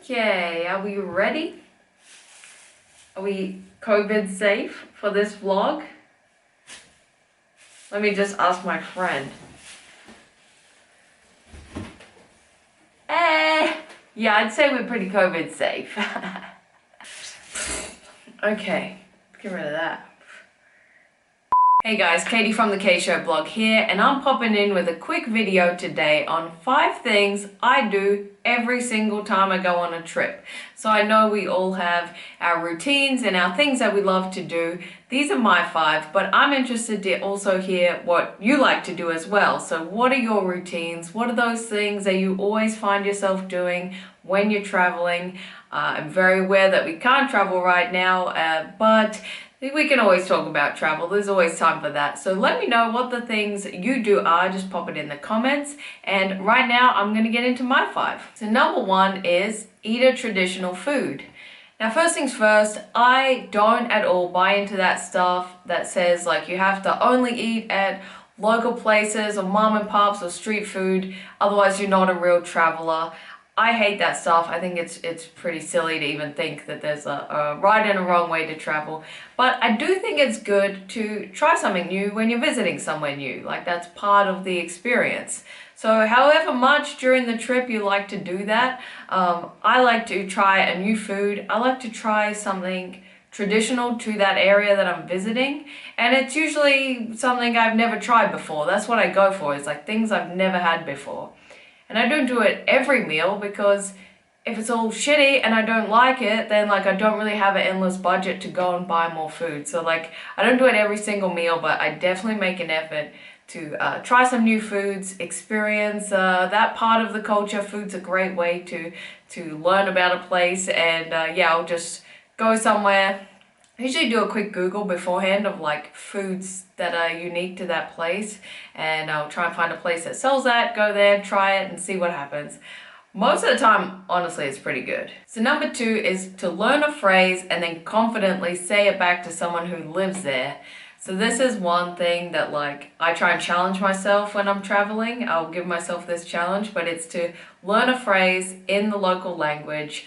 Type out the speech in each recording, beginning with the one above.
Okay, are we ready? Are we COVID safe for this vlog? Let me just ask my friend. Yeah, I'd say we're pretty COVID safe. Okay, get rid of that. Hey guys, Katie from the K Show blog here, and I'm popping in with a quick video today on 5 things I do every single time I go on a trip. So I know we all have our routines and our things that we love to do. These are my 5, but I'm interested to also hear what you like to do as well. So what are your routines? What are those things that you always find yourself doing when you're traveling? I'm very aware that we can't travel right now, but we can always talk about travel. There's always time for that. So let me know what the things you do are. Just pop it in the comments. And right now I'm going to get into my 5. So number 1 is eat a traditional food. Now first things first, I don't at all buy into that stuff that says like you have to only eat at local places or mom and pops or street food, otherwise you're not a real traveler. I hate that stuff. I think it's pretty silly to even think that there's a right and a wrong way to travel. But I do think it's good to try something new when you're visiting somewhere new. Like that's part of the experience. So however much during the trip you like to do that, I like to try a new food. I like to try something traditional to that area that I'm visiting, and it's usually something I've never tried before. That's what I go for, is like things I've never had before. And I don't do it every meal, because if it's all shitty and I don't like it, then like I don't really have an endless budget to go and buy more food. So like I don't do it every single meal, but I definitely make an effort to try some new foods, experience that part of the culture. Food's a great way to learn about a place, and yeah, I'll just go somewhere. I usually do a quick Google beforehand of like foods that are unique to that place, and I'll try and find a place that sells that, go there, try it and see what happens. Most of the time, honestly, it's pretty good. So number 2 is to learn a phrase and then confidently say it back to someone who lives there. So this is one thing that like I try and challenge myself when I'm traveling. I'll give myself this challenge, but it's to learn a phrase in the local language,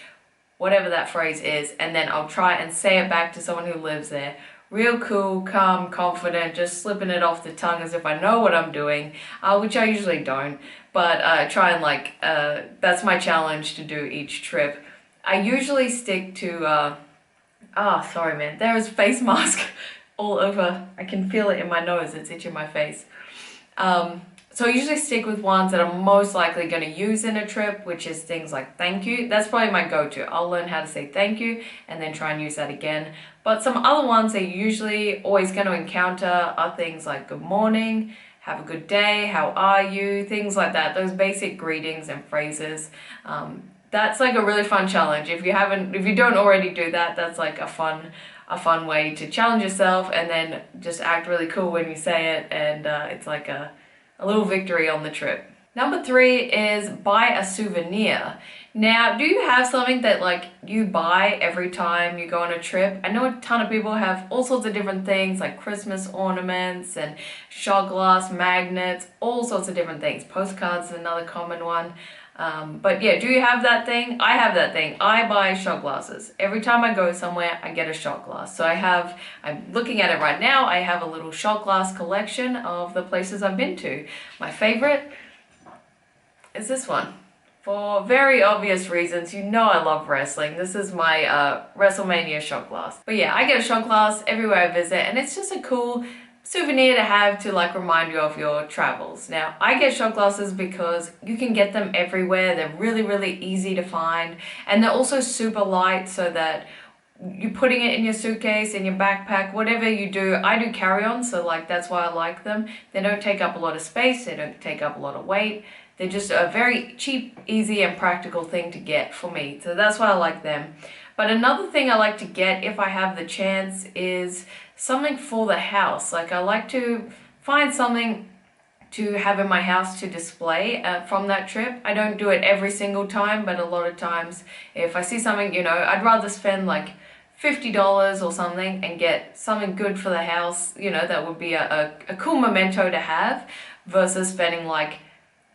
whatever that phrase is, and then I'll try and say it back to someone who lives there. Real cool, calm, confident, just slipping it off the tongue as if I know what I'm doing, which I usually don't, but try and like, that's my challenge to do each trip. I usually stick to, sorry man, there is face mask all over. I can feel it in my nose, it's itching my face. So I usually stick with ones that I'm most likely going to use in a trip, which is things like thank you. That's probably my go-to. I'll learn how to say thank you and then try and use that again. But some other ones that you're usually always going to encounter are things like good morning, have a good day, how are you, things like that. Those basic greetings and phrases. That's like a really fun challenge. If you don't already do that, that's like a fun way to challenge yourself, and then just act really cool when you say it, and it's like a little victory on the trip. Number 3 is buy a souvenir. Now, do you have something that like you buy every time you go on a trip? I know a ton of people have all sorts of different things like Christmas ornaments and shot glass magnets, all sorts of different things. Postcards is another common one. But yeah, do you have that thing? I have that thing. I buy shot glasses. Every time I go somewhere, I get a shot glass. So I'm looking at it right now, I have a little shot glass collection of the places I've been to. My favorite is this one. For very obvious reasons, you know I love wrestling. This is my WrestleMania shot glass. But yeah, I get a shot glass everywhere I visit, and it's just a cool souvenir to have to like remind you of your travels. Now, I get shot glasses because you can get them everywhere. They're really, really easy to find, and they're also super light, so that you're putting it in your suitcase, in your backpack, whatever you do. I do carry-on, so like that's why I like them. They don't take up a lot of space, they don't take up a lot of weight. They're just a very cheap, easy, and practical thing to get for me. So that's why I like them. But another thing I like to get if I have the chance is something for the house. Like I like to find something to have in my house to display from that trip. I don't do it every single time, but a lot of times if I see something, you know, I'd rather spend like $50 or something and get something good for the house, you know, that would be a cool memento to have, versus spending like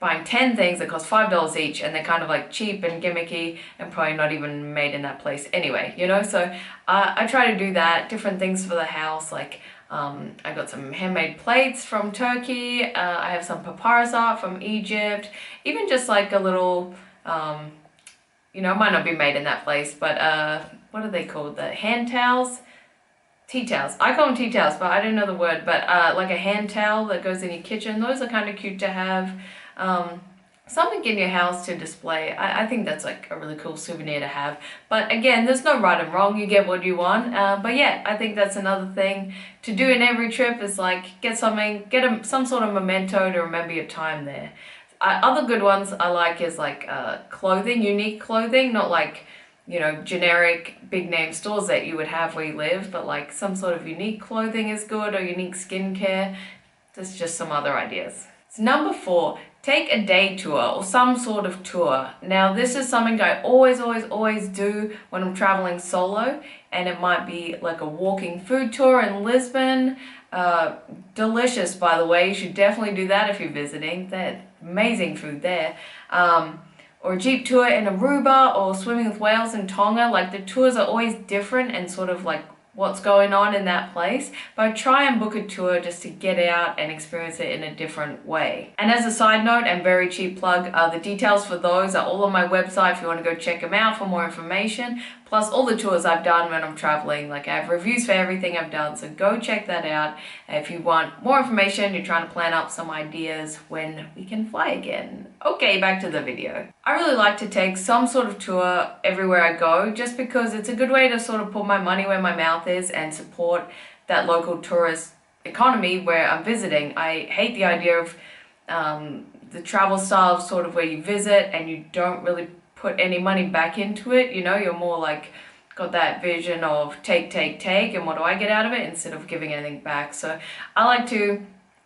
buying 10 things that cost $5 each, and they're kind of like cheap and gimmicky and probably not even made in that place anyway, you know? So I try to do that, different things for the house, like I got some handmade plates from Turkey, I have some papyrus art from Egypt, even just like a little, you know, it might not be made in that place, but what are they called? The hand towels? Tea towels. I call them tea towels, but I don't know the word, but like a hand towel that goes in your kitchen. Those are kind of cute to have. Something in your house to display. I think that's like a really cool souvenir to have. But again, there's no right and wrong. You get what you want. But yeah, I think that's another thing to do in every trip is like get something, some sort of memento to remember your time there. Other good ones I like is like clothing, unique clothing, not like, you know, generic big name stores that you would have where you live, but like some sort of unique clothing is good, or unique skincare. There's just some other ideas. So number 4, take a day tour or some sort of tour. Now this is something I always do when I'm traveling solo, and it might be like a walking food tour in Lisbon. Delicious, by the way. You should definitely do that if you're visiting. They're amazing food there. Or a jeep tour in Aruba, or swimming with whales in Tonga. Like the tours are always different and sort of like what's going on in that place, but I try and book a tour just to get out and experience it in a different way. And as a side note and very cheap plug, the details for those are all on my website if you want to go check them out for more information, plus all the tours I've done when I'm traveling. Like I have reviews for everything I've done, so go check that out. If you want more information, you're trying to plan out some ideas when we can fly again. Okay, back to the video. I really like to take some sort of tour everywhere I go, just because it's a good way to sort of put my money where my mouth is and support that local tourist economy where I'm visiting. I hate the idea of the travel style of sort of where you visit and you don't really put any money back into it. You know, you're more like got that vision of take, and what do I get out of it instead of giving anything back. So I like to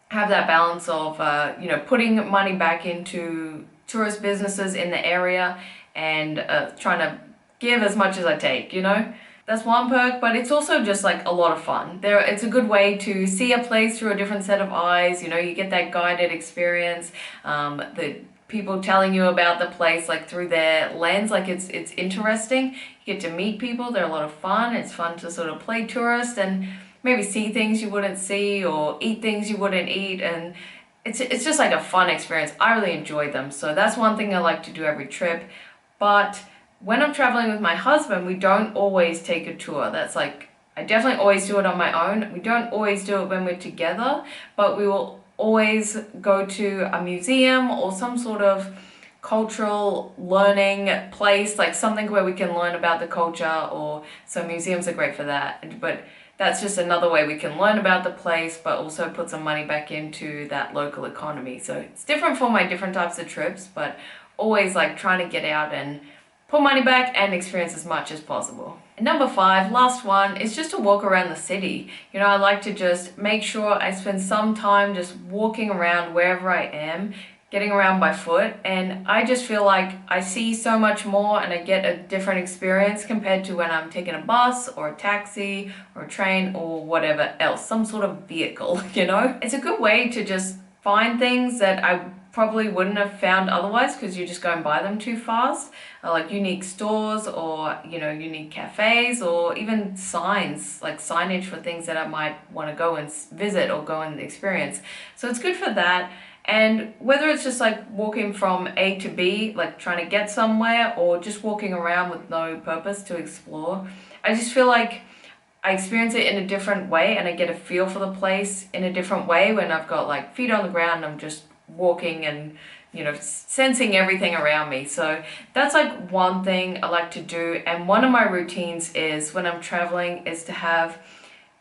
have that balance of, you know, putting money back into tourist businesses in the area and trying to give as much as I take, you know. That's one perk, but it's also just like a lot of fun. It's a good way to see a place through a different set of eyes. You know, you get that guided experience, the people telling you about the place like through their lens. Like it's interesting. You get to meet people. They're a lot of fun. It's fun to sort of play tourist and maybe see things you wouldn't see or eat things you wouldn't eat, and it's just like a fun experience. I really enjoy them, so that's one thing I like to do every trip. But when I'm traveling with my husband, we don't always take a tour. That's like, I definitely always do it on my own. We don't always do it when we're together, but we will always go to a museum or some sort of cultural learning place, like something where we can learn about the culture, or so museums are great for that. But that's just another way we can learn about the place, but also put some money back into that local economy. So it's different for my different types of trips, but always like trying to get out and put money back and experience as much as possible. And number 5, last one, is just to walk around the city. You know, I like to just make sure I spend some time just walking around wherever I am, getting around by foot, and I just feel like I see so much more and I get a different experience compared to when I'm taking a bus or a taxi or a train or whatever else, some sort of vehicle, you know? It's a good way to just find things that I probably wouldn't have found otherwise because you're just going by them too fast, like unique stores or, you know, unique cafes, or even signs, like signage for things that I might want to go and visit or go and experience. So it's good for that. And whether it's just like walking from A to B, like trying to get somewhere, or just walking around with no purpose to explore, I just feel like I experience it in a different way and I get a feel for the place in a different way when I've got like feet on the ground and I'm just walking and, you know, sensing everything around me. So that's like one thing I like to do. And one of my routines is when I'm traveling is to have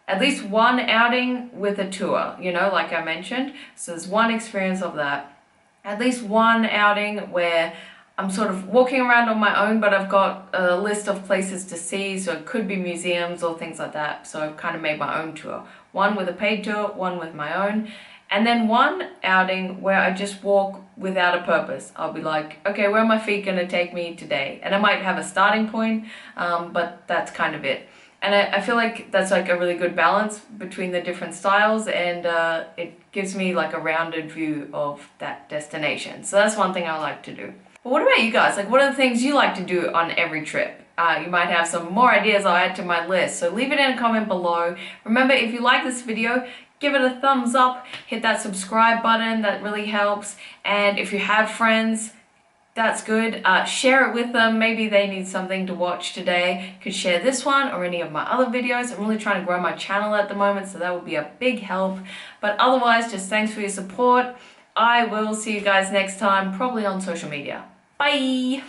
at least one outing with a tour, you know, like I mentioned. So there's one experience of that. At least one outing where I'm sort of walking around on my own, but I've got a list of places to see. So it could be museums or things like that. So I've kind of made my own tour. One with a paid tour, one with my own. And then one outing where I just walk without a purpose. I'll be like, okay, where are my feet gonna take me today? And I might have a starting point, but that's kind of it. And I feel like that's like a really good balance between the different styles, and it gives me like a rounded view of that destination. So that's one thing I like to do. But what about you guys? Like, what are the things you like to do on every trip? You might have some more ideas I'll add to my list, so leave it in a comment below. Remember, if you like this video, give it a thumbs up, hit that subscribe button, that really helps. And if you have friends, that's good. Share it with them. Maybe they need something to watch today. You could share this one or any of my other videos. I'm really trying to grow my channel at the moment, so that would be a big help. But otherwise, just thanks for your support. I will see you guys next time, probably on social media. Bye!